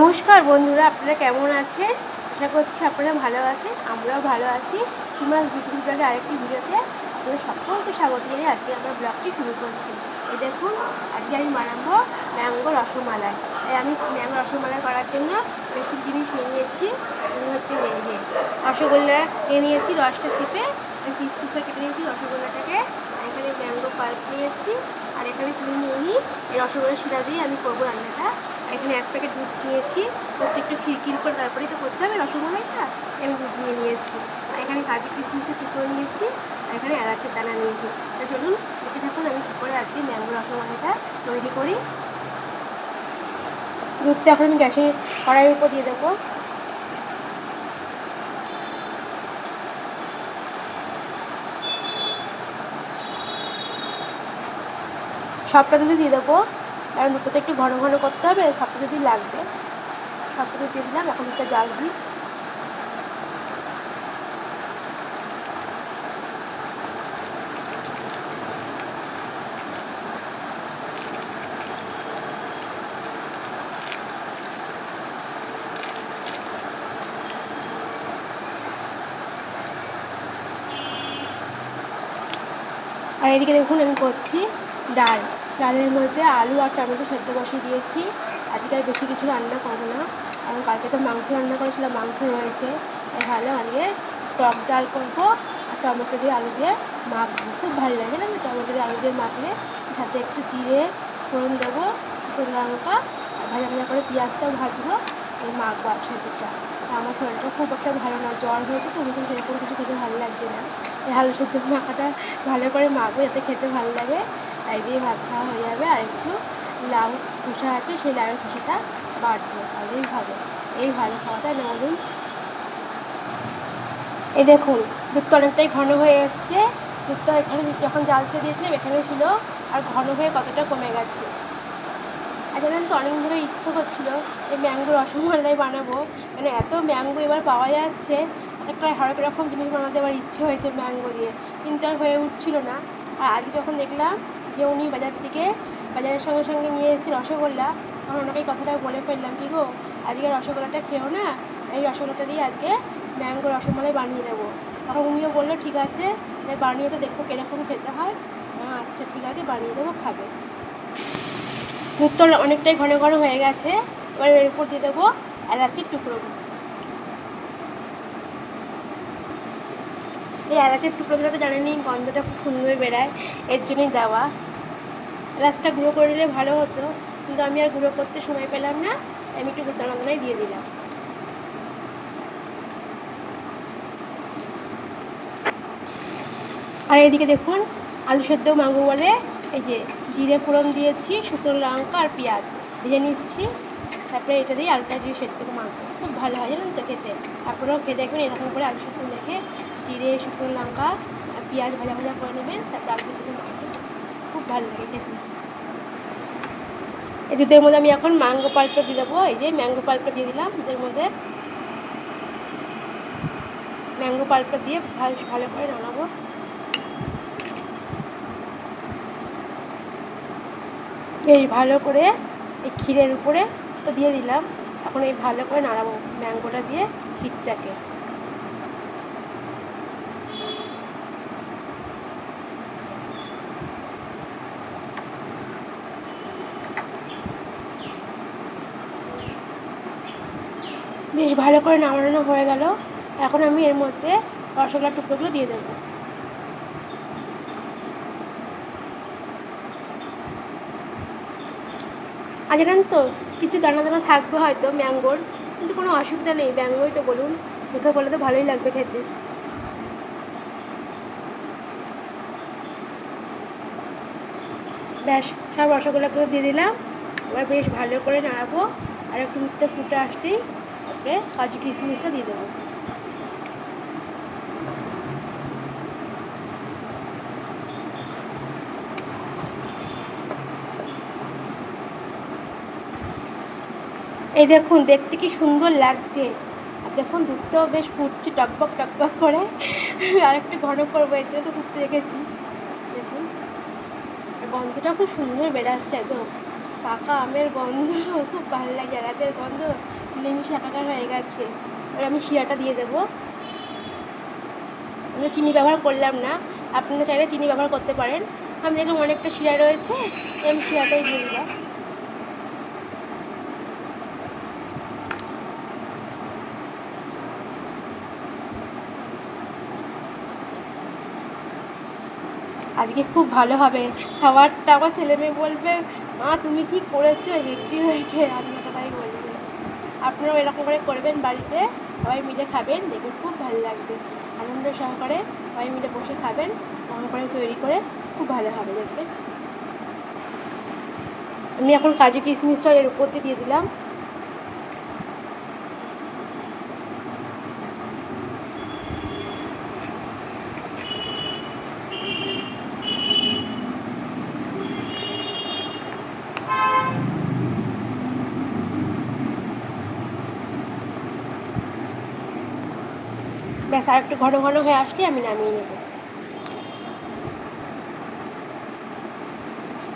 নমস্কার বন্ধুরা, আপনারা কেমন আছেন? আশা করছি আপনারা ভালো আছেন। আমরাও ভালো আছি। সীমাস বিউটিফুল ব্লগের আরেকটি ভিডিওতে আপনাদের সকলকে স্বাগত জানিয়ে আজকে আমরা ব্লগটি শুরু করছি। এই দেখুন, আজকে আমি বানাবো ম্যাঙ্গো রসমালাই। তাই আমি ম্যাঙ্গো রসমালাই করার জন্য বেশ কিছু জিনিস নিয়ে নিয়েছি। হচ্ছে রসগোল্লা নিয়ে নিয়েছি, রসটা চিপে আমি পিস পিস করে কেটে নিয়েছি রসগোল্লাটাকে। এখানে ম্যাঙ্গো পাল্প নিয়েছি, আর এখানে চিনি নিয়ে নিই। এই রসগোল্লার শিরা দিয়ে আমি করবো রান্নাটা। এখানে 1 প্যাকেট দুধ নিয়েছি, দুধটা একটু খিরকির করে তারপরেই তো করতে হবে রসগোল্লাটা। আমি দুধ নিয়ে নিয়েছি, আর এখানে কাজু কিশমিশের টুকরো নিয়েছি, আর এখানে এলাচের দানা নিয়েছি। তো চলুন দেখে থাকুন আমি কী করে আজকে ম্যাঙ্গো রসমালাইটা তৈরি করি। দুধটা এখন আমি গ্যাসে কড়াইয়ের উপর দিয়ে দেবো। সবটা দুধ দিয়ে দেবো, কারণ দুধটা তো একটু ঘন ঘন করতে হবে, সবটা দুধই লাগবে। সবটা দুধ দিয়ে দিলাম, এখন দুধটা জাল দিই। আর এদিকে দেখুন আমি করছি ডালের মধ্যে আলু আর টমেটো সেদ্ধ বসিয়ে দিয়েছি। আজকে আর বেশি কিছু রান্না করবো না, কারণ কালকে তো মাংস রান্না করেছিলাম, মাংস রয়েছে। তাই ভালো আজকে টক ডাল করবো, আর টমেটো দিয়ে আলু দিয়ে মাখবো। খুব ভালো লাগে না টমেটো দিয়ে আলু দিয়ে মাখলে। সাথে একটু জিরে ফোড়ন দেবো, শুকনো লঙ্কা, আর ভাজা ভাজা করে পেঁয়াজটাও ভাজবো, এই মাখবো আর সেদ্ধটা। আমার শরীরটা খুব একটা ভালো না, জ্বর হয়েছে তো, কিন্তু সেরকম কিছু খেতে ভালো লাগছে না। আলু সেদ্ধ মাখাটা ভালো করে মাখবো যাতে খেতে ভালো লাগে। তাই দিয়ে ভাত খাওয়া হয়ে যাবে। আর একটু লাউ খোসা আছে, সেই লাউয়ের খোসাটা বাটবো, তাহলেই ভালো। এই ভালো খাওয়াটা না বলুন। এই দেখুন দুধটা অনেকটাই ঘন হয়ে এসছে। দুধটা এখানে যখন জ্বালতে দিয়েছিলাম এখানে ছিল, আর ঘন হয়ে কতটা কমে গেছে। আর জানেন তো, অনেক ধরে ইচ্ছে করছিলো এই ম্যাঙ্গো রসমালাই বানাবো, মানে এত ম্যাঙ্গো এবার পাওয়া যাচ্ছে। একটা হরেক রকম জিনিস বানাতে আমার ইচ্ছে হয়েছে ম্যাঙ্গো দিয়ে, কিন্তু আর হয়ে উঠছিল না। আর আজকে যখন দেখলাম যে উনি বাজারের সঙ্গে সঙ্গে নিয়ে এসেছি রসগোল্লা, তখন ওনাকে এই কথাটা বলে ফেললাম, কি গো আজকে রসগোল্লাটা খেও না, এই রসগোল্লাটা দিয়ে আজকে ম্যাঙ্গো রসমালাই বানিয়ে দেবো। তখন উনিও বললো ঠিক আছে, বানিয়ে তো দেখবো কীরকম খেতে হয়। আচ্ছা ঠিক আছে, বানিয়ে দেবো, খাবে। দুধটা অনেকটাই ঘন ঘন হয়ে গেছে। এবার এর উপর দিয়ে দেবো এলাচির টুকরো। এই এলাচের টুকরোগুলো তো জানেনই গন্ধটা খুব সুন্দর বেড়ায়, এর জন্যই দেওয়া। এলাচটা গুঁড়ো করে দিলে ভালো হতো, কিন্তু আমি আর গুঁড়ো করতে সময় পেলাম না, আমি একটু দানা দানাই দিয়ে দিলাম। আর এইদিকে দেখুন আলু সেদ্ধ মাখবো বলে এই যে জিরে ফোড়ন দিয়েছি, শুকনো লঙ্কা আর পেঁয়াজ ভেজে নিচ্ছি। তারপরে এটা দিয়ে আলুটা দিয়ে সেদ্ধ মাখবো, খুব ভালো হয় জানেন তো খেতে। আপনারাও খেয়ে দেখবেন এরকম করে আলু সেদ্ধ মেখে জিরে শুকনো লঙ্কা আর পেঁয়াজ ভাজা ভাজা করে নেবেন, তারপরে আলু সেদ্ধ মাখবেন, খুব ভালো লাগে খেতে। এই দুধের মধ্যে আমি এখন ম্যাঙ্গো পাল্পটা দিয়ে দেবো। এই যে ম্যাঙ্গো পাল্পটা দিয়ে দিলাম দুধের মধ্যে। ম্যাঙ্গো পাল্পটা দিয়ে ভালো করে নাড়াবো। বেশ ভালো করে এই ক্ষীরের উপরে তো দিয়ে দিলাম, এখন এই ভালো করে নাড়াবো ম্যাঙ্গোটা দিয়ে ক্ষীরটাকে। বেশ ভালো করে নাড়ানো হয়ে গেল। এখন আমি এর মধ্যে রসগোল্লার টুকরোগুলো দিয়ে দেবো। আর জানেন তো, কিছু দানা দানা থাকবে হয়তো ম্যাঙ্গোর, কিন্তু কোনো অসুবিধা নেই, ম্যাঙ্গোই তো বলুন, মুখে বলে তো ভালোই লাগবে খেতে। ব্যাস সব রসগোল্লাগুলো দিয়ে দিলাম। এবার বেশ ভালো করে নাড়াবো, আর একটু দুধটা ফুটে আসলেই তারপরে কাজু কিশমিশটা দিয়ে দেবো। এই দেখুন দেখতে কি সুন্দর লাগছে, আর দেখুন দুধটাও বেশ ফুটছে টকবক টকবক করে। আর একটু ঘন করবো, এর জন্য তো ফুটতে রেখেছি। দেখুন গন্ধটা খুব সুন্দর বেরাচ্ছে, একদম পাকা আমের গন্ধ, খুব ভালো লাগে। এলাচের গন্ধ মিলেমিশে একাকার হয়ে গেছে। এবার আমি শিরাটা দিয়ে দেবো। আমি চিনি ব্যবহার করলাম না, আপনারা চাইলে চিনি ব্যবহার করতে পারেন। আমি দেখলাম অনেকটা শিরা রয়েছে, আমি শিরাটাই দিয়ে দিলাম। আজকে খুব ভালো হবে খাবারটা। আমার ছেলে মেয়ে বলবে, মা তুমি কি করেছো, হেভি হয়েছে রান্নাটা, তাই বলবে। আপনারাও এরকম করে করবেন বাড়িতে, সবাই মিলে খাবেন, দেখবেন খুব ভালো লাগবে। আনন্দ সহকারে সবাই মিলে বসে খাবেন, এরকম করে তৈরি করে খুব ভালো হবে দেখবেন। আমি এখন কাজু কিশমিশটা এর উপর দিয়ে দিলাম। ব্যাস, আর একটু ঘন ঘন হয়ে আসলে আমি নামিয়ে নেব।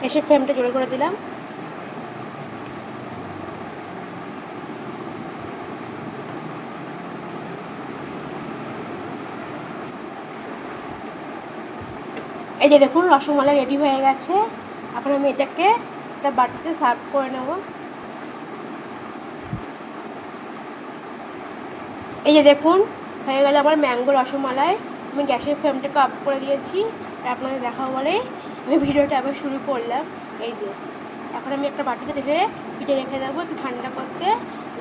এসে ফ্লেমটা জোরে করে দিলাম। এই যে দেখুন রসমালাই রেডি হয়ে গেছে। এখন আমি এটাকে একটা বাটিতে সার্ভ করে নেব। এই যে দেখুন হয়ে গেল আমার ম্যাঙ্গো রসমালাই। আমি গ্যাসের ফ্লেমটাকে অফ করে দিয়েছি, আর আপনাদের দেখা বলে আমি ভিডিওটা আবার শুরু করলাম। এই যে এখন আমি একটা বাটিতে ঢেলে ফ্রিজে রেখে দেবো একটু ঠান্ডা করতে।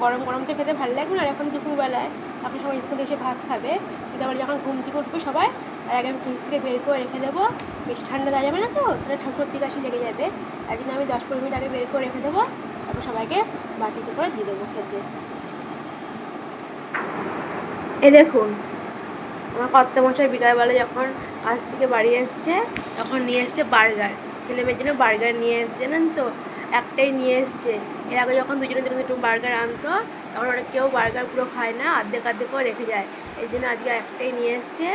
গরম গরম তো খেতে ভালো লাগবে না, আর এখন দুপুরবেলায় আপনি সবাই স্কুল এসে ভাত খাবে, কিন্তু আবার যখন ঘুম থেকে উঠবে সবাই, তার আগে আমি ফ্রিজ থেকে বের করে রেখে দেবো। বেশি ঠান্ডা দেওয়া যাবে না, তো তাহলে সর্দি কাশি লেগে যাবে। তাই জন্য আমি 10-15 মিনিট আগে বের করে রেখে দেবো, তারপর সবাইকে বাটিতে করে দিয়ে দেবো খেতে। এই দেখুন আমার কর্তামশাই বিকালবেলা যখন কাজ থেকে বাড়ি এসছে, তখন নিয়ে এসছে বার্গার। ছেলে মেয়ের জন্য বার্গার নিয়ে এসছে, জানেন তো, একটাই নিয়ে এসছে। এর আগে যখন দুজনে দুটো বার্গার আনতো, তখন ওরা কেউ বার্গার পুরো খায় না, অর্ধেক অর্ধেকও রেখে যায়। এই জন্য আজকে একটাই নিয়ে এসছে।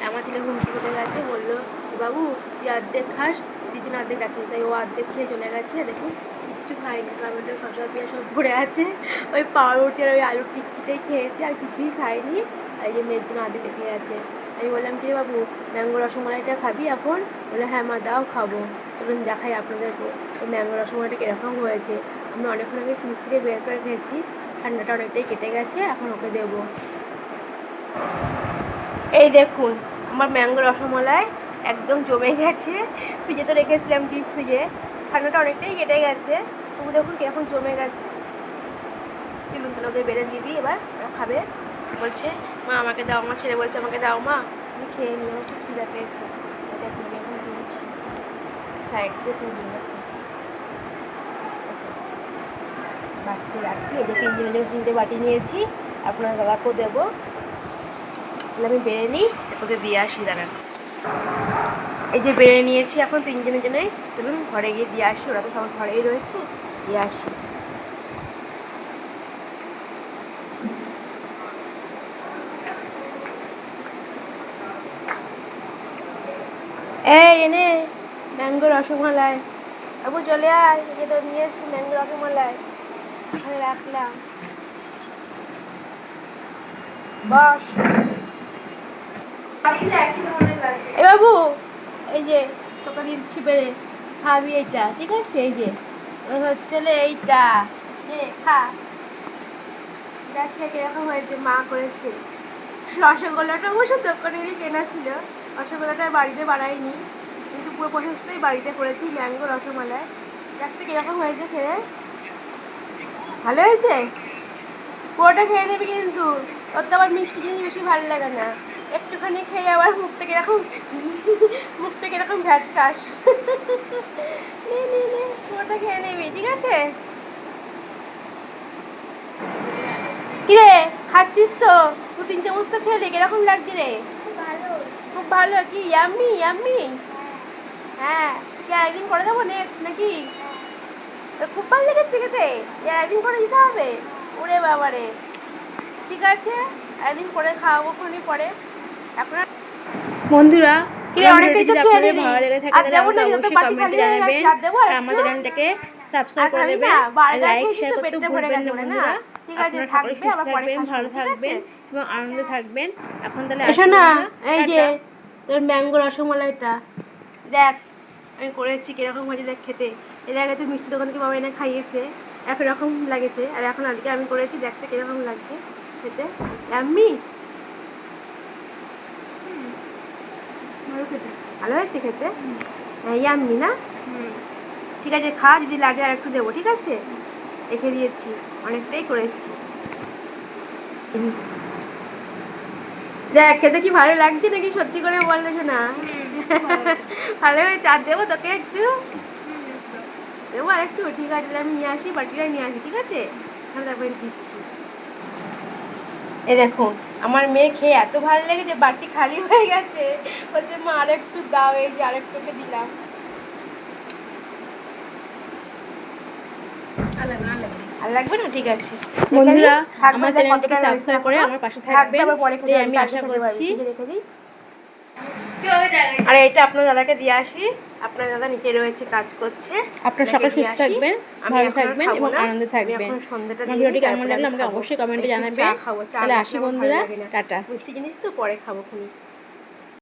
আমার ছেলে ঘুম থেকে উঠে গেছে, বললো বাবু তুই অর্ধেক খাস, দুজন অর্ধেক রাখিস, তাই ও অর্ধেক খেয়ে চলে গেছে। দেখুন কিচ্ছু খায়নি, টমেটো খসা পেঁয়াজ সব ভরে আছে, ওই পাউরুটি আর ওই আলুর টিকিটাই খেয়েছে, আর কিছুই খায়নি। আর এই যে মেয়ের জন্য আদে রেখে আছে। আমি বললাম কি বাবু ম্যাঙ্গো রসমালাইটা খাবি এখন? বলে হ্যাঁ মা দাও খাবো। চলুন দেখাই আপনাদেরকে ওই ম্যাঙ্গো রসমালাইটা কীরকম হয়েছে। আমি অনেকক্ষণ আগে ফ্রিজ থেকে বের করে খেয়েছি, ঠান্ডাটা অনেকটাই কেটে গেছে, এখন ওকে দেবো। এই দেখুন আমার ম্যাঙ্গো রসমালাই একদম জমে গেছে। ফ্রিজে তো রেখেছিলাম ডিপ ফ্রিজে, ঠান্ডাটা অনেকটাই কেটে গেছে, তবু দেখুন কীরকম জমে গেছে। চলুন তাহলে ওদের বেড়ে দিয়ে দিই, এবার ওরা খাবে। বলছে মা আমাকে দাও, আমার ছেলে বলছে আমাকে দাও মা, আমি খেয়ে নিই, আমার খুব খিদা পেয়েছে। দেখুন আমি এখন তুলছি, সাইড দিয়ে তুলি বাটিতে রাখি। এই যে 3 জনের 3টে বাটি নিয়েছি, আপনার দাদাকেও দেবো। তাহলে আমি বেড়ে নিই, ওদের দিয়ে আসি দাঁড়ান। এই যে বেড়ে নিয়েছি এখন 3জনের জন্যই, চলুন ঘরে গিয়ে দিয়ে আসি, ওরা তো সব ঘরেই রয়েছে, দিয়ে আসি। এই এনে ম্যাঙ্গো রসমালাই, বাবু চলে আয়, এই যে তো নিয়ে এসছি ম্যাঙ্গো রসমালাই, এখানে রাখলাম, বস। এই বাবু এই যে তোকে দিচ্ছি বেড়ে, খাবি এইটা, ঠিক আছে? এই যে হচ্ছে এইটা, যে খা, দেখ কিরকম হয়েছে, মা করেছে। রসগোল্লাটা অবশ্য দোকানেরই কেনা ছিল, রসগোল্লাটা বাড়িতে বানাইনি, কিন্তু পুরো প্রসেসটাই বাড়িতে করেছি। ম্যাঙ্গো রসমালাই দেখতে কীরকম হয়েছে খেয়ে, ভালো হয়েছে? পুরোটা খেয়ে নেবে কিন্তু, তোর তো আবার মিষ্টি জিনিস বেশি ভালো লাগে না, একটুখানি খেয়ে আবার মুখটা কিরকম ভ্যাচকাস। নে নে নে পুরোটা খেয়ে নেবি, ঠিক আছে? কিরে খাচ্ছিস তো? 2-3 চামচ তো খেলে, কিরকম লাগছে রে? খুব ভালো। কি ইয়াম্মি ইয়াম্মি? হ্যাঁ, কি একদিন করে দেবো নেক্সট নাকি? তোর খুব ভালো লেগেছে খেতে, একদিন করে দিতে হবে? ওরে বাবারে, ঠিক আছে একদিন করে খাওয়াবো ক্ষণি পরে। আপনার বন্ধুরা অনেকটাই তো খেয়ে নিবি। ভালো লেগে থাকে তাহলে আমাকে অবশ্যই কমেন্টে জানাবেন আর আমার চ্যানেলটাকে সাবস্ক্রাইব করে দেবেন আর লাইক শেয়ার করতে ভুলবেন না বন্ধুরা। আপনারা সকলে সুস্থ থাকবেন, ভালো থাকবেন এবং আনন্দে থাকবেন। এখন তাহলে আসি না বন্ধুরা, এই যে টাটা। তোর ম্যাঙ্গো রসমালাইটা দেখ আমি করেছি কিরকম হয়েছে দেখ খেতে। এর আগে তো মিষ্টি দোকান থেকে বাবা এনে খাইয়েছে, একরকম লাগেছে, আর এখন আজকে আমি করেছি, দেখতে কিরকম লাগছে খেতে। আমি ভালো হয়েছে খেতে, ইয়াম্মি না? ঠিক আছে খা, যদি লাগে আর একটু দেবো, ঠিক আছে? রেখে দিয়েছি, অনেকটাই করেছি। দেখ খেতে কি ভালো লাগছে নাকি সত্যি করে বললে না? ভালো হয়েছে, আর দেবো তোকে একটু? দেবো আর একটু? ঠিক আছে, আমি নিয়ে আসি, বাটিটা নিয়ে আসি, ঠিক আছে? আমি তারপরে দিচ্ছি। এই দেখুন আমার মেয়ে খেয়ে এত ভালো লেগেছে, বাটি খালি হয়ে গেছে, বলছে মা আর একটু দাও। এই যে আরেকটুকে দিলাম। আর লাগবে না? ঠিক আছে বন্ধুরা আমার চ্যানেলটিকে সাবস্ক্রাইব করে আমার পাশে থাকবেন, এটাই আমি আশা করছি। আর এটা আপনার দাদাকে দিয়ে আসি, আপনার দাদা নিচে রয়েছে কাজ করছে। আপনারা সকলে সুস্থ থাকবেন, ভালো থাকবেন এবং আনন্দে থাকবেন। সন্ধ্যাটা আমার ভিডিওটি কেমন লাগলো আমাকে অবশ্যই কমেন্টে জানাবেন। তাহলে আসি বন্ধুরা, টাটা। মিষ্টি জিনিস তো পরে খাবো খুনি।